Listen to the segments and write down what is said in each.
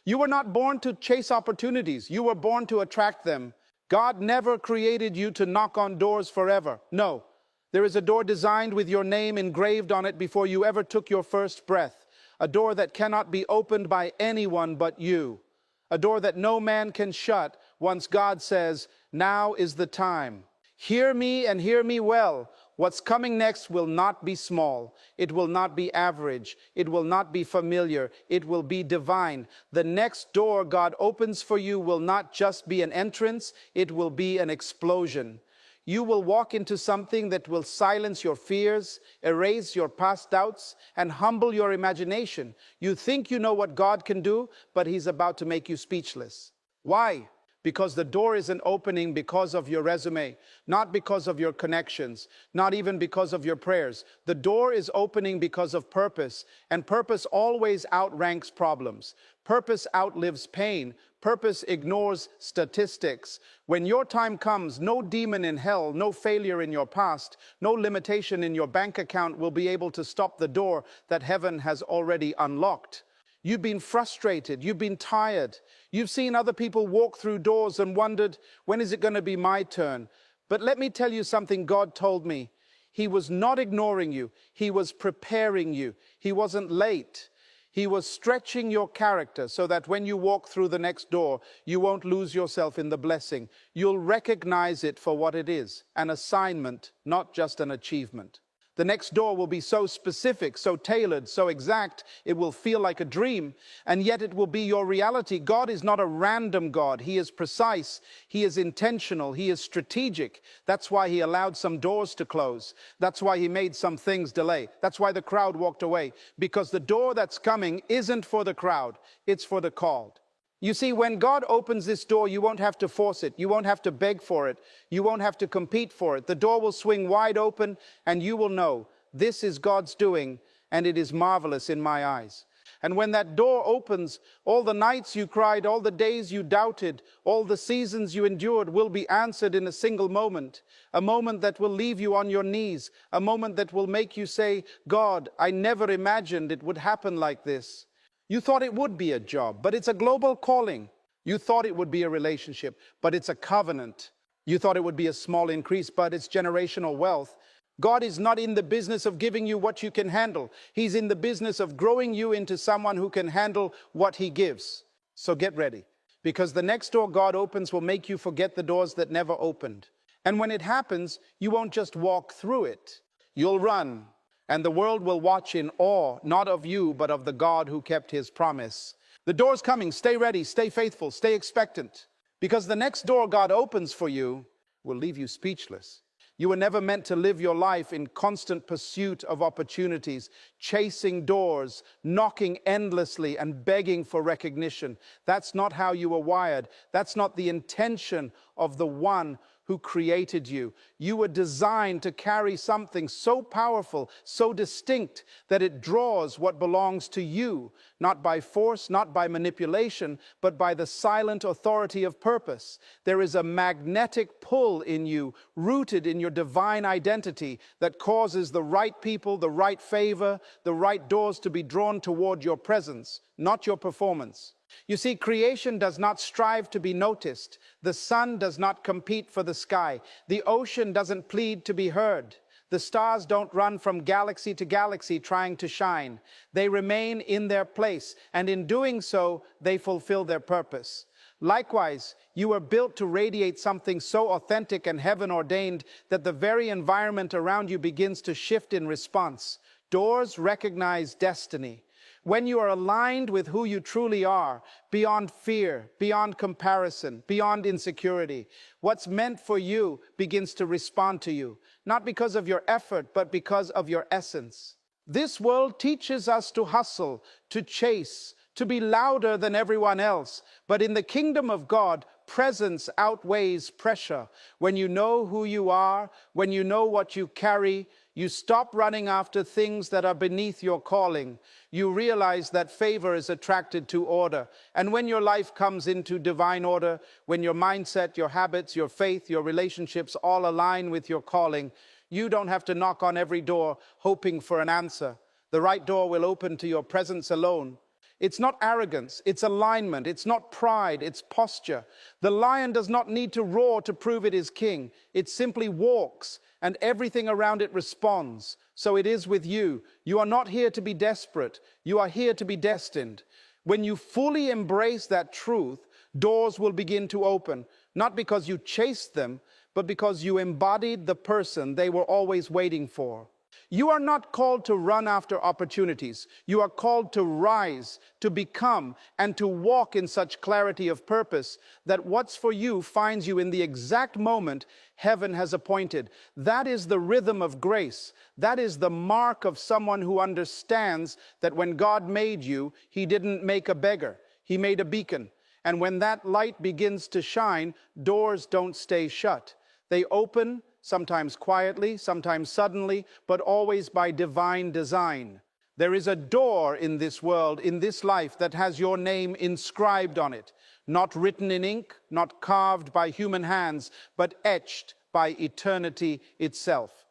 You were not born to chase opportunities. You were born to attract them. God never created you to knock on doors forever. No, there is a door designed with your name engraved on it before you ever took your first breath. A door that cannot be opened by anyone but you. A door that no man can shut once God says, now is the time. Hear me and hear me well. What's coming next will not be small. It will not be average. It will not be familiar. It will be divine. The next door God opens for you will not just be an entrance. It will be an explosion. You will walk into something that will silence your fears, erase your past doubts, and humble your imagination. You think you know what God can do, but He's about to make you speechless. Why? Because the door isn't opening because of your resume, not because of your connections, not even because of your prayers. The door is opening because of purpose, and purpose always outranks problems. Purpose outlives pain. Purpose ignores statistics. When your time comes, no demon in hell, no failure in your past, no limitation in your bank account will be able to stop the door that heaven has already unlocked. You've been frustrated, you've been tired, you've seen other people walk through doors and wondered, when is it going to be my turn? But let me tell you something God told me. He was not ignoring you, He was preparing you. He wasn't late. He was stretching your character so that when you walk through the next door, you won't lose yourself in the blessing. You'll recognize it for what it is, an assignment, not just an achievement. The next door will be so specific, so tailored, so exact, it will feel like a dream, and yet it will be your reality. God is not a random God. He is precise. He is intentional. He is strategic. That's why He allowed some doors to close. That's why He made some things delay. That's why the crowd walked away, because the door that's coming isn't for the crowd. It's for the called. You see, when God opens this door, you won't have to force it. You won't have to beg for it. You won't have to compete for it. The door will swing wide open, and you will know, this is God's doing, and it is marvelous in my eyes. And when that door opens, all the nights you cried, all the days you doubted, all the seasons you endured will be answered in a single moment. A moment that will leave you on your knees. A moment that will make you say, God, I never imagined it would happen like this. You thought it would be a job, but it's a global calling. You thought it would be a relationship, but it's a covenant. You thought it would be a small increase, but it's generational wealth. God is not in the business of giving you what you can handle. He's in the business of growing you into someone who can handle what He gives. So get ready, because the next door God opens will make you forget the doors that never opened. And when it happens, you won't just walk through it. You'll run. And the world will watch in awe, not of you, but of the God who kept His promise. The door's coming. Stay ready, stay faithful, stay expectant. Because the next door God opens for you will leave you speechless. You were never meant to live your life in constant pursuit of opportunities, chasing doors, knocking endlessly and begging for recognition. That's not how you were wired. That's not the intention of the one who created you. You were designed to carry something so powerful, so distinct, that it draws what belongs to you, not by force, not by manipulation, but by the silent authority of purpose. There is a magnetic pull in you, rooted in your divine identity, that causes the right people, the right favor, the right doors to be drawn toward your presence, not your performance. You see, creation does not strive to be noticed. The sun does not compete for the sky. The ocean doesn't plead to be heard. The stars don't run from galaxy to galaxy trying to shine. They remain in their place, and in doing so, they fulfill their purpose. Likewise, you were built to radiate something so authentic and heaven-ordained that the very environment around you begins to shift in response. Doors recognize destiny. When you are aligned with who you truly are, beyond fear, beyond comparison, beyond insecurity, what's meant for you begins to respond to you, not because of your effort, but because of your essence. This world teaches us to hustle, to chase, to be louder than everyone else. But in the kingdom of God, presence outweighs pressure. When you know who you are, when you know what you carry, you stop running after things that are beneath your calling. You realize that favor is attracted to order. And when your life comes into divine order, when your mindset, your habits, your faith, your relationships all align with your calling, you don't have to knock on every door hoping for an answer. The right door will open to your presence alone. It's not arrogance, it's alignment. It's not pride, it's posture. The lion does not need to roar to prove it is king. It simply walks, and everything around it responds. So it is with you. You are not here to be desperate. You are here to be destined. When you fully embrace that truth, doors will begin to open, not because you chased them, but because you embodied the person they were always waiting for. You are not called to run after opportunities. You are called to rise, to become, and to walk in such clarity of purpose that what's for you finds you in the exact moment heaven has appointed. That is the rhythm of grace. That is the mark of someone who understands that when God made you, He didn't make a beggar. He made a beacon. And when that light begins to shine, doors don't stay shut. They open, sometimes quietly, sometimes suddenly, but always by divine design. There is a door in this world, in this life, that has your name inscribed on it, not written in ink, not carved by human hands, but etched by eternity itself.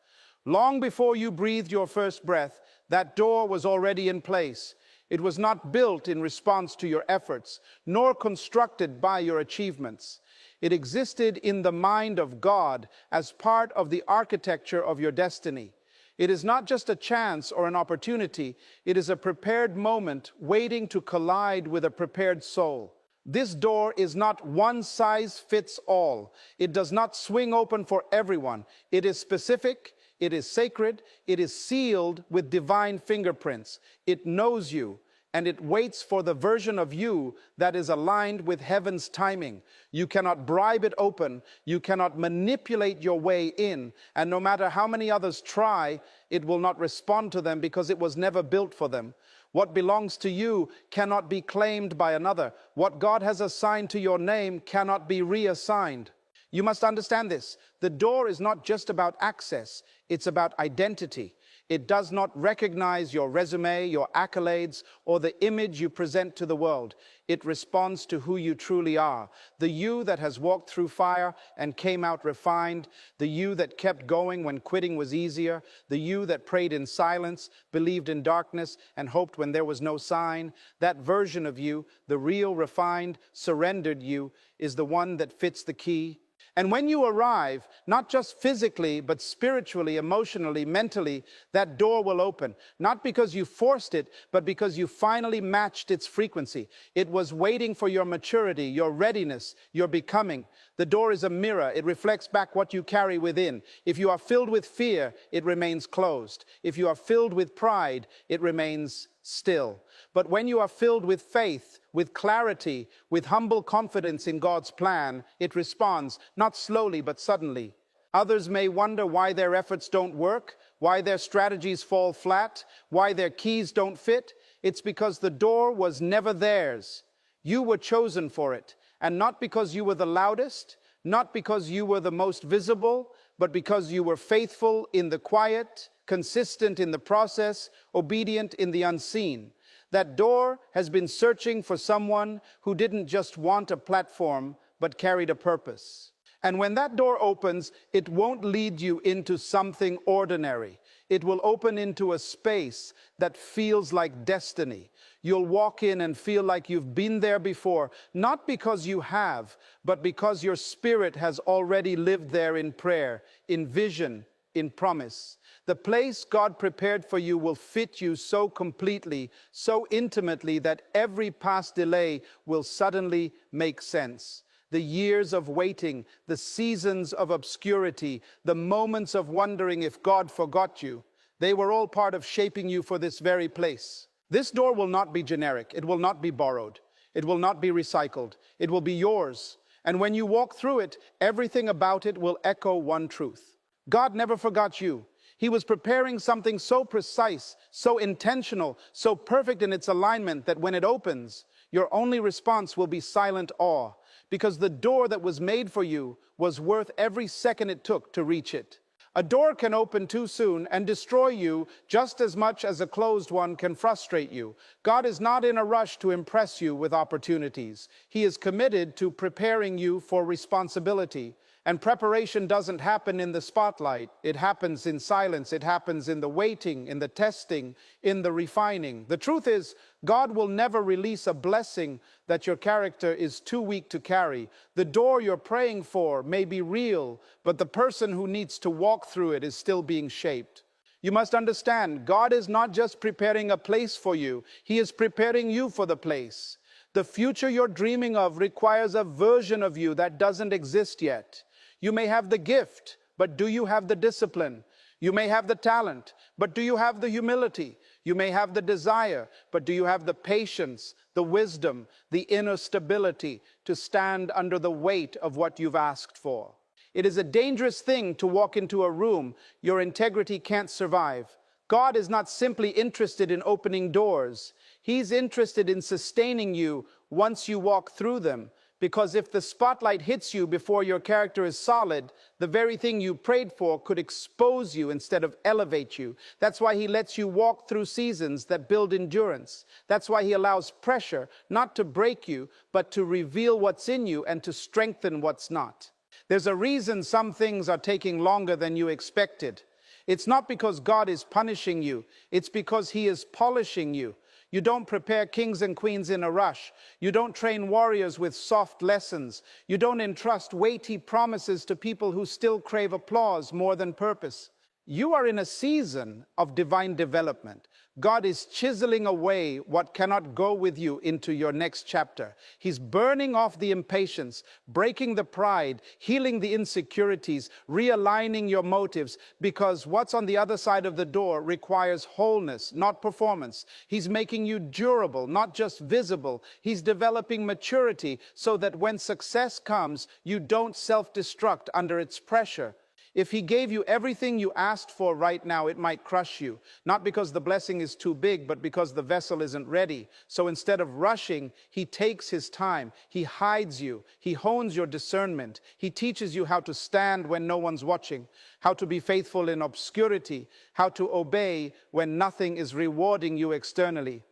Long before you breathed your first breath, that door was already in place. It was not built in response to your efforts, nor constructed by your achievements. It existed in the mind of God as part of the architecture of your destiny. It is not just a chance or an opportunity. It is a prepared moment waiting to collide with a prepared soul. This door is not one size fits all. It does not swing open for everyone. It is specific. It is sacred. It is sealed with divine fingerprints. It knows you, and it waits for the version of you that is aligned with heaven's timing. You cannot bribe it open. You cannot manipulate your way in. And no matter how many others try, it will not respond to them because it was never built for them. What belongs to you cannot be claimed by another. What God has assigned to your name cannot be reassigned. You must understand this. The door is not just about access. It's about identity. It does not recognize your resume, your accolades, or the image you present to the world. It responds to who you truly are. The you that has walked through fire and came out refined. The you that kept going when quitting was easier. The you that prayed in silence, believed in darkness, and hoped when there was no sign. That version of you, the real, refined, surrendered you, is the one that fits the key. And when you arrive, not just physically, but spiritually, emotionally, mentally, that door will open. Not because you forced it, but because you finally matched its frequency. It was waiting for your maturity, your readiness, your becoming. The door is a mirror. It reflects back what you carry within. If you are filled with fear, it remains closed. If you are filled with pride, it remains still. But when you are filled with faith, with clarity, with humble confidence in God's plan, it responds, not slowly, but suddenly. Others may wonder why their efforts don't work, why their strategies fall flat, why their keys don't fit. It's because the door was never theirs. You were chosen for it, and not because you were the loudest, not because you were the most visible, but because you were faithful in the quiet, consistent in the process, obedient in the unseen. That door has been searching for someone who didn't just want a platform, but carried a purpose. And when that door opens, it won't lead you into something ordinary. It will open into a space that feels like destiny. You'll walk in and feel like you've been there before, not because you have, but because your spirit has already lived there in prayer, in vision, in promise. The place God prepared for you will fit you so completely, so intimately that every past delay will suddenly make sense. The years of waiting, the seasons of obscurity, the moments of wondering if God forgot you, they were all part of shaping you for this very place. This door will not be generic. It will not be borrowed. It will not be recycled. It will be yours. And when you walk through it, everything about it will echo one truth. God never forgot you. He was preparing something so precise, so intentional, so perfect in its alignment that when it opens, your only response will be silent awe, because the door that was made for you was worth every second it took to reach it. A door can open too soon and destroy you just as much as a closed one can frustrate you. God is not in a rush to impress you with opportunities. He is committed to preparing you for responsibility. And preparation doesn't happen in the spotlight. It happens in silence. It happens in the waiting, in the testing, in the refining. The truth is, God will never release a blessing that your character is too weak to carry. The door you're praying for may be real, but the person who needs to walk through it is still being shaped. You must understand, God is not just preparing a place for you. He is preparing you for the place. The future you're dreaming of requires a version of you that doesn't exist yet. You may have the gift, but do you have the discipline? You may have the talent, but do you have the humility? You may have the desire, but do you have the patience, the wisdom, the inner stability to stand under the weight of what you've asked for? It is a dangerous thing to walk into a room your integrity can't survive. God is not simply interested in opening doors. He's interested in sustaining you once you walk through them. Because if the spotlight hits you before your character is solid, the very thing you prayed for could expose you instead of elevate you. That's why he lets you walk through seasons that build endurance. That's why he allows pressure, not to break you, but to reveal what's in you and to strengthen what's not. There's a reason some things are taking longer than you expected. It's not because God is punishing you. It's because he is polishing you. You don't prepare kings and queens in a rush. You don't train warriors with soft lessons. You don't entrust weighty promises to people who still crave applause more than purpose. You are in a season of divine development. God is chiseling away what cannot go with you into your next chapter. He's burning off the impatience, breaking the pride, healing the insecurities, realigning your motives, because what's on the other side of the door requires wholeness, not performance. He's making you durable, not just visible. He's developing maturity so that when success comes, you don't self-destruct under its pressure. If he gave you everything you asked for right now, it might crush you. Not because the blessing is too big, but because the vessel isn't ready. So instead of rushing, he takes his time. He hides you. He hones your discernment. He teaches you how to stand when no one's watching, how to be faithful in obscurity, how to obey when nothing is rewarding you externally.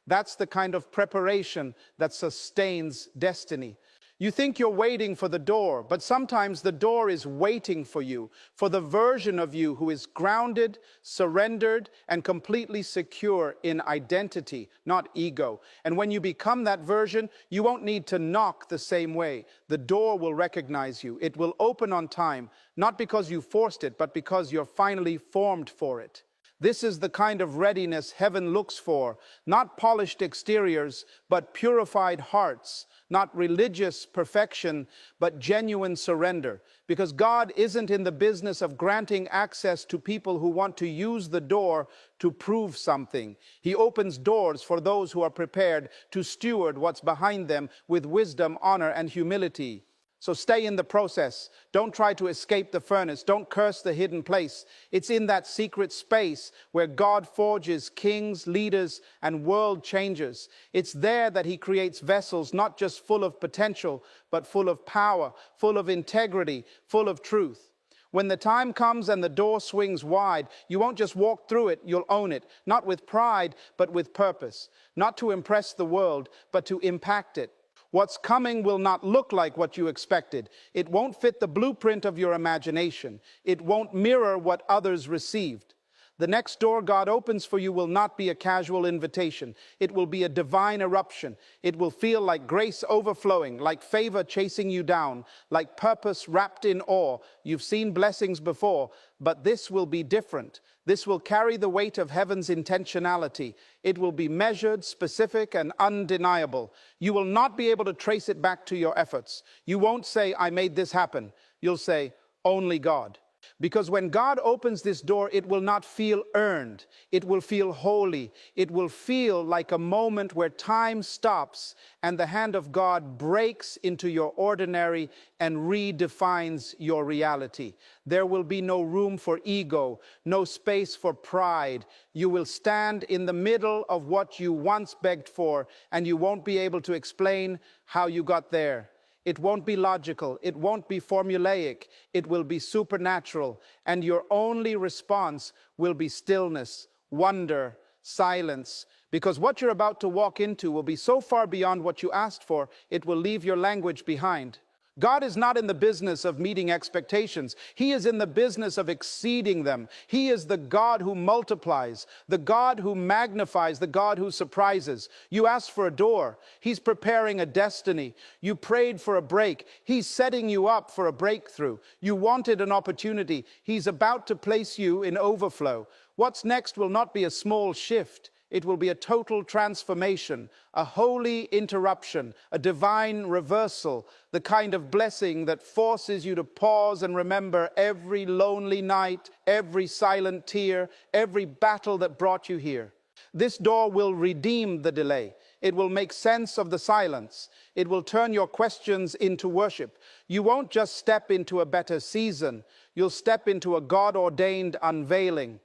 That's the kind of preparation that sustains destiny. You think you're waiting for the door, but sometimes the door is waiting for you, for the version of you who is grounded, surrendered, and completely secure in identity, not ego. And when you become that version, you won't need to knock the same way. The door will recognize you. It will open on time, not because you forced it, but because you're finally formed for it. This is the kind of readiness heaven looks for, not polished exteriors, but purified hearts, not religious perfection, but genuine surrender. Because God isn't in the business of granting access to people who want to use the door to prove something. He opens doors for those who are prepared to steward what's behind them with wisdom, honor, and humility. So stay in the process. Don't try to escape the furnace. Don't curse the hidden place. It's in that secret space where God forges kings, leaders, and world changers. It's there that he creates vessels not just full of potential, but full of power, full of integrity, full of truth. When the time comes and the door swings wide, you won't just walk through it, you'll own it. Not with pride, but with purpose. Not to impress the world, but to impact it. What's coming will not look like what you expected. It won't fit the blueprint of your imagination. It won't mirror what others received. The next door God opens for you will not be a casual invitation. It will be a divine eruption. It will feel like grace overflowing, like favor chasing you down, like purpose wrapped in awe. You've seen blessings before, but this will be different. This will carry the weight of heaven's intentionality. It will be measured, specific, and undeniable. You will not be able to trace it back to your efforts. You won't say, I made this happen. You'll say, only God. Because when God opens this door, it will not feel earned. It will feel holy. It will feel like a moment where time stops and the hand of God breaks into your ordinary and redefines your reality. There will be no room for ego, no space for pride. You will stand in the middle of what you once begged for, and you won't be able to explain how you got there. It won't be logical. It won't be formulaic. It will be supernatural. And your only response will be stillness, wonder, silence. Because what you're about to walk into will be so far beyond what you asked for, it will leave your language behind. God is not in the business of meeting expectations. He is in the business of exceeding them. He is the God who multiplies, the God who magnifies, the God who surprises. You asked for a door. He's preparing a destiny. You prayed for a break. He's setting you up for a breakthrough. You wanted an opportunity. He's about to place you in overflow. What's next will not be a small shift. It will be a total transformation, a holy interruption, a divine reversal, the kind of blessing that forces you to pause and remember every lonely night, every silent tear, every battle that brought you here. This door will redeem the delay. It will make sense of the silence. It will turn your questions into worship. You won't just step into a better season. You'll step into a God-ordained unveiling.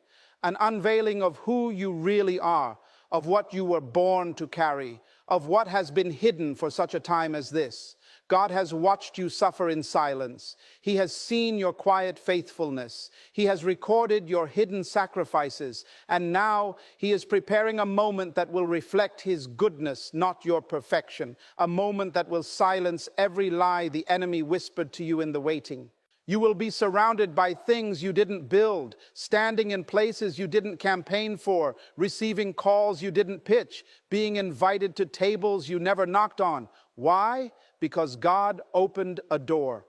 An unveiling of who you really are, of what you were born to carry, of what has been hidden for such a time as this. God has watched you suffer in silence. He has seen your quiet faithfulness. He has recorded your hidden sacrifices. And now He is preparing a moment that will reflect His goodness, not your perfection. A moment that will silence every lie the enemy whispered to you in the waiting. You will be surrounded by things you didn't build, standing in places you didn't campaign for, receiving calls you didn't pitch, being invited to tables you never knocked on. Why? Because God opened a door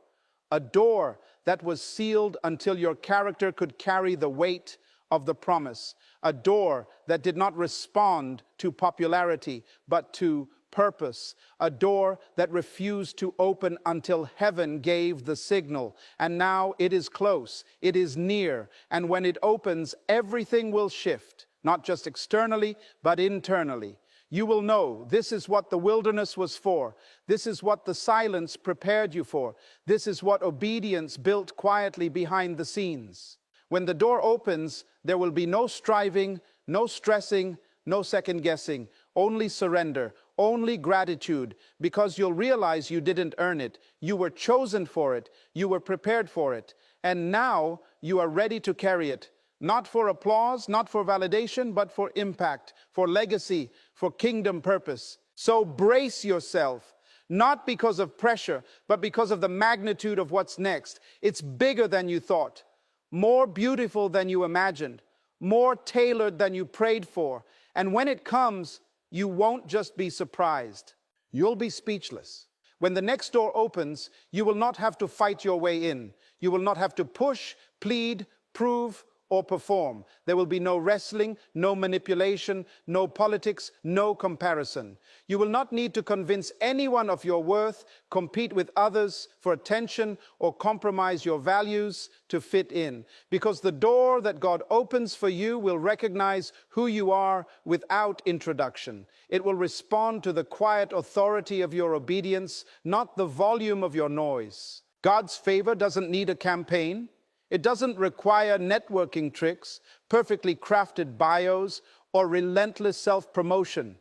that was sealed until your character could carry the weight of the promise, a door that did not respond to popularity, but to purpose, a door that refused to open until heaven gave the signal. And now it is close, it is near, and when it opens, everything will shift, not just externally, but internally. You will know this is what the wilderness was for. This is what the silence prepared you for. This is what obedience built quietly behind the scenes. When the door opens, there will be no striving, no stressing, no second guessing, only surrender, only gratitude, because you'll realize you didn't earn it. You were chosen for it. You were prepared for it. And now you are ready to carry it. Not for applause, not for validation, but for impact, for legacy, for kingdom purpose. So brace yourself, not because of pressure, but because of the magnitude of what's next. It's bigger than you thought, more beautiful than you imagined, more tailored than you prayed for. And when it comes, you won't just be surprised. You'll be speechless. When the next door opens, you will not have to fight your way in. You will not have to push, plead, prove, or perform. There will be no wrestling, no manipulation, no politics, no comparison. You will not need to convince anyone of your worth, compete with others for attention, or compromise your values to fit in. Because the door that God opens for you will recognize who you are without introduction. It will respond to the quiet authority of your obedience, not the volume of your noise. God's favor doesn't need a campaign. It doesn't require networking tricks, perfectly crafted bios, or relentless self-promotion.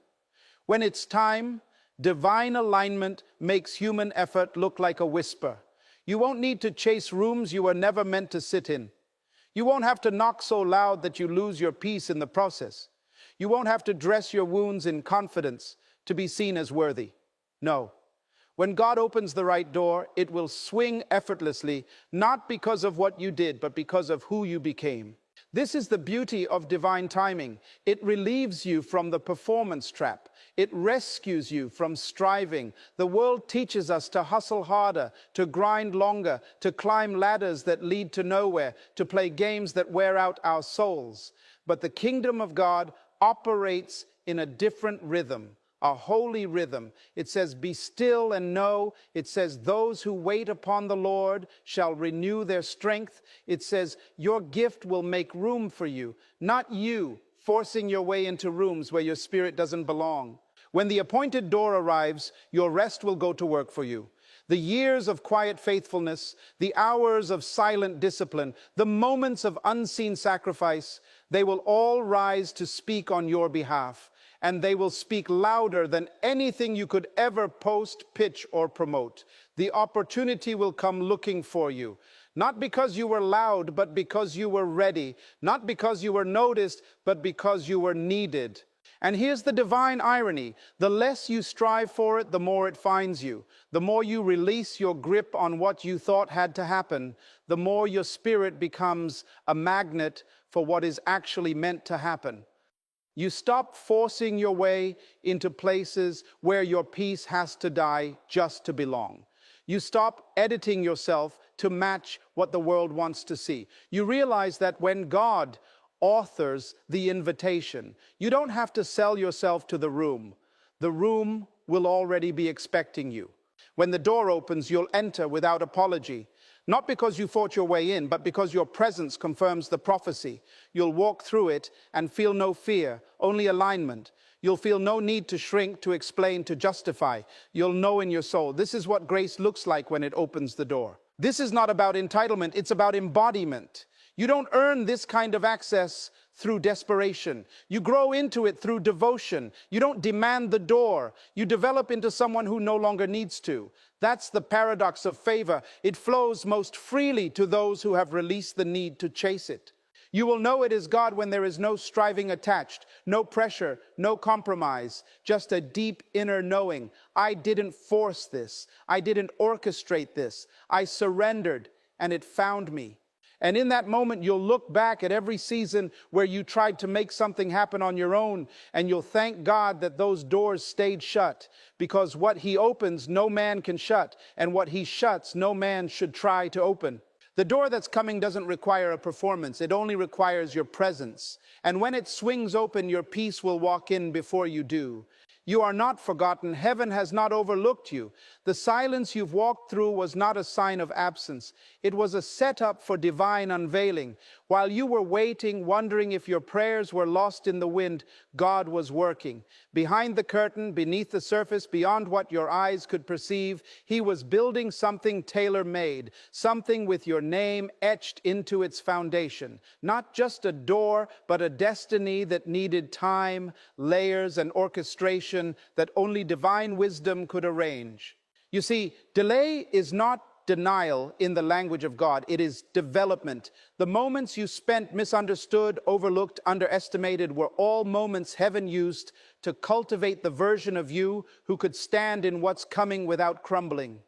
When it's time, divine alignment makes human effort look like a whisper. You won't need to chase rooms you were never meant to sit in. You won't have to knock so loud that you lose your peace in the process. You won't have to dress your wounds in confidence to be seen as worthy. No. When God opens the right door, it will swing effortlessly, not because of what you did, but because of who you became. This is the beauty of divine timing. It relieves you from the performance trap. It rescues you from striving. The world teaches us to hustle harder, to grind longer, to climb ladders that lead to nowhere, to play games that wear out our souls. But the kingdom of God operates in a different rhythm. A holy rhythm. It says, be still and know. It says, those who wait upon the Lord shall renew their strength. It says, your gift will make room for you, not you forcing your way into rooms where your spirit doesn't belong. When the appointed door arrives, your rest will go to work for you. The years of quiet faithfulness, the hours of silent discipline, the moments of unseen sacrifice, they will all rise to speak on your behalf. And they will speak louder than anything you could ever post, pitch, or promote. The opportunity will come looking for you. Not because you were loud, but because you were ready. Not because you were noticed, but because you were needed. And here's the divine irony. The less you strive for it, the more it finds you. The more you release your grip on what you thought had to happen, the more your spirit becomes a magnet for what is actually meant to happen. You stop forcing your way into places where your peace has to die just to belong. You stop editing yourself to match what the world wants to see. You realize that when God authors the invitation, you don't have to sell yourself to the room. The room will already be expecting you. When the door opens, you'll enter without apology. Not because you fought your way in, but because your presence confirms the prophecy. You'll walk through it and feel no fear, only alignment. You'll feel no need to shrink, to explain, to justify. You'll know in your soul, this is what grace looks like when it opens the door. This is not about entitlement, it's about embodiment. You don't earn this kind of access through desperation. You grow into it through devotion. You don't demand the door. You develop into someone who no longer needs to. That's the paradox of favor. It flows most freely to those who have released the need to chase it. You will know it is God when there is no striving attached, no pressure, no compromise, just a deep inner knowing. I didn't force this. I didn't orchestrate this. I surrendered and it found me. And in that moment, you'll look back at every season where you tried to make something happen on your own, and you'll thank God that those doors stayed shut, because what He opens, no man can shut, and what He shuts, no man should try to open. The door that's coming doesn't require a performance. It only requires your presence. And when it swings open, your peace will walk in before you do. You are not forgotten. Heaven has not overlooked you. The silence you've walked through was not a sign of absence. It was a setup for divine unveiling. While you were waiting, wondering if your prayers were lost in the wind, God was working. Behind the curtain, beneath the surface, beyond what your eyes could perceive, He was building something tailor-made, something with your name etched into its foundation. Not just a door, but a destiny that needed time, layers, and orchestration that only divine wisdom could arrange. You see, delay is not denial in the language of God. It is development. The moments you spent misunderstood, overlooked, underestimated were all moments heaven used to cultivate the version of you who could stand in what's coming without crumbling.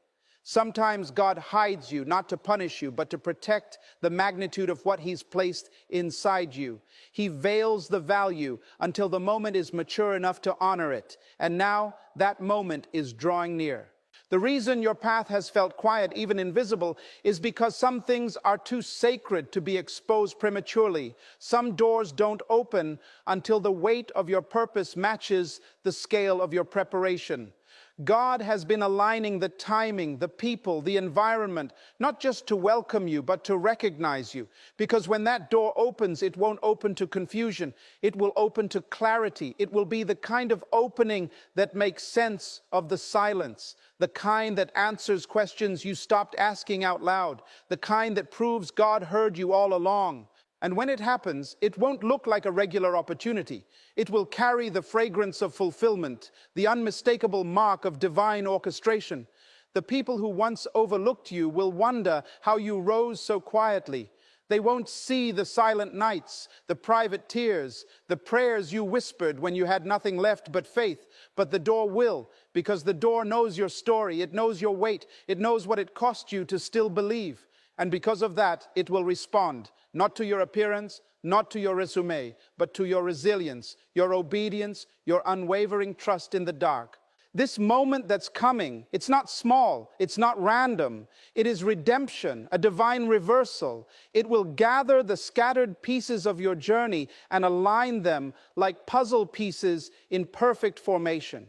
Sometimes God hides you, not to punish you, but to protect the magnitude of what He's placed inside you. He veils the value until the moment is mature enough to honor it. And now that moment is drawing near. The reason your path has felt quiet, even invisible, is because some things are too sacred to be exposed prematurely. Some doors don't open until the weight of your purpose matches the scale of your preparation. God has been aligning the timing, the people, the environment, not just to welcome you, but to recognize you. Because when that door opens, it won't open to confusion. It will open to clarity. It will be the kind of opening that makes sense of the silence, the kind that answers questions you stopped asking out loud, the kind that proves God heard you all along. And when it happens, it won't look like a regular opportunity. It will carry the fragrance of fulfillment, the unmistakable mark of divine orchestration. The people who once overlooked you will wonder how you rose so quietly. They won't see the silent nights, the private tears, the prayers you whispered when you had nothing left but faith. But the door will, because the door knows your story. It knows your weight. It knows what it cost you to still believe. And because of that, it will respond, not to your appearance, not to your resume, but to your resilience, your obedience, your unwavering trust in the dark. This moment that's coming, it's not small, it's not random. It is redemption, a divine reversal. It will gather the scattered pieces of your journey and align them like puzzle pieces in perfect formation.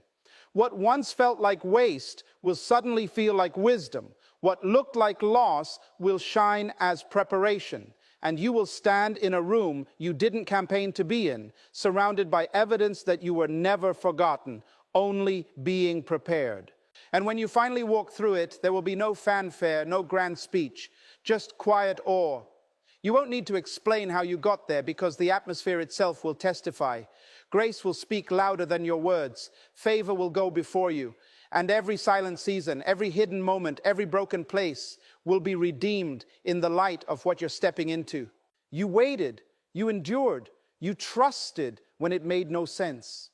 What once felt like waste will suddenly feel like wisdom. What looked like loss will shine as preparation. And you will stand in a room you didn't campaign to be in, surrounded by evidence that you were never forgotten, only being prepared. And when you finally walk through it, there will be no fanfare, no grand speech, just quiet awe. You won't need to explain how you got there because the atmosphere itself will testify. Grace will speak louder than your words. Favor will go before you. And every silent season, every hidden moment, every broken place will be redeemed in the light of what you're stepping into. You waited, you endured, you trusted when it made no sense.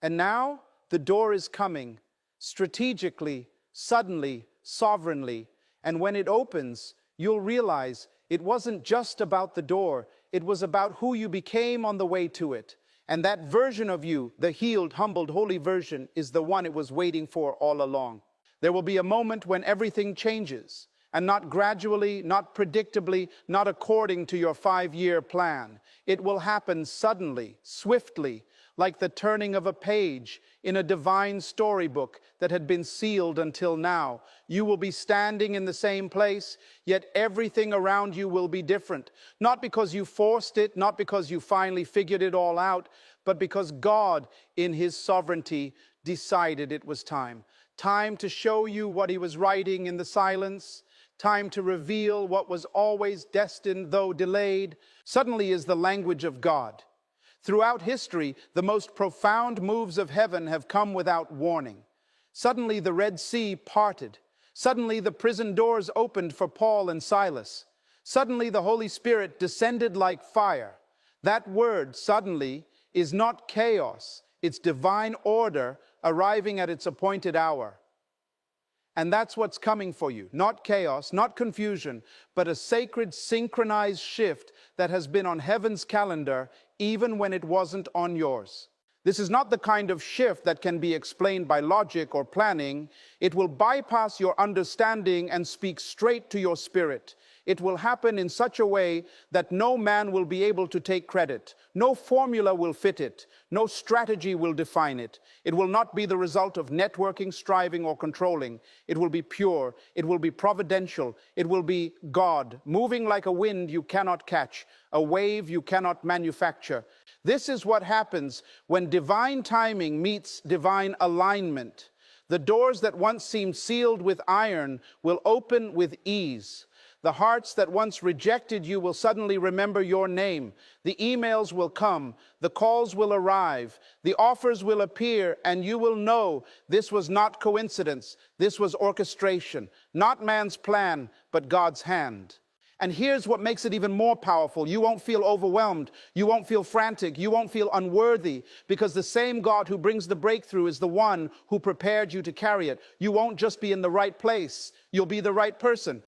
And now the door is coming, strategically, suddenly, sovereignly. And when it opens, you'll realize it wasn't just about the door, it was about who you became on the way to it. And that version of you, the healed, humbled, holy version, is the one it was waiting for all along. There will be a moment when everything changes, and not gradually, not predictably, not according to your 5-year plan. It will happen suddenly, swiftly, like the turning of a page in a divine storybook that had been sealed until now. You will be standing in the same place, yet everything around you will be different. Not because you forced it, not because you finally figured it all out, but because God, in His sovereignty, decided it was time. Time to show you what He was writing in the silence. Time to reveal what was always destined, though delayed. Suddenly is the language of God. Throughout history, the most profound moves of heaven have come without warning. Suddenly the Red Sea parted. Suddenly the prison doors opened for Paul and Silas. Suddenly the Holy Spirit descended like fire. That word, suddenly, is not chaos. It's divine order arriving at its appointed hour. And that's what's coming for you. Not chaos, not confusion, but a sacred synchronized shift that has been on heaven's calendar even when it wasn't on yours. This is not the kind of shift that can be explained by logic or planning. It will bypass your understanding and speak straight to your spirit. It will happen in such a way that no man will be able to take credit. No formula will fit it. No strategy will define it. It will not be the result of networking, striving, or controlling. It will be pure. It will be providential. It will be God, moving like a wind you cannot catch, a wave you cannot manufacture. This is what happens when divine timing meets divine alignment. The doors that once seemed sealed with iron will open with ease. The hearts that once rejected you will suddenly remember your name. The emails will come, the calls will arrive, the offers will appear, and you will know this was not coincidence, this was orchestration, not man's plan, but God's hand. And here's what makes it even more powerful. You won't feel overwhelmed. You won't feel frantic. You won't feel unworthy, because the same God who brings the breakthrough is the one who prepared you to carry it. You won't just be in the right place. You'll be the right person.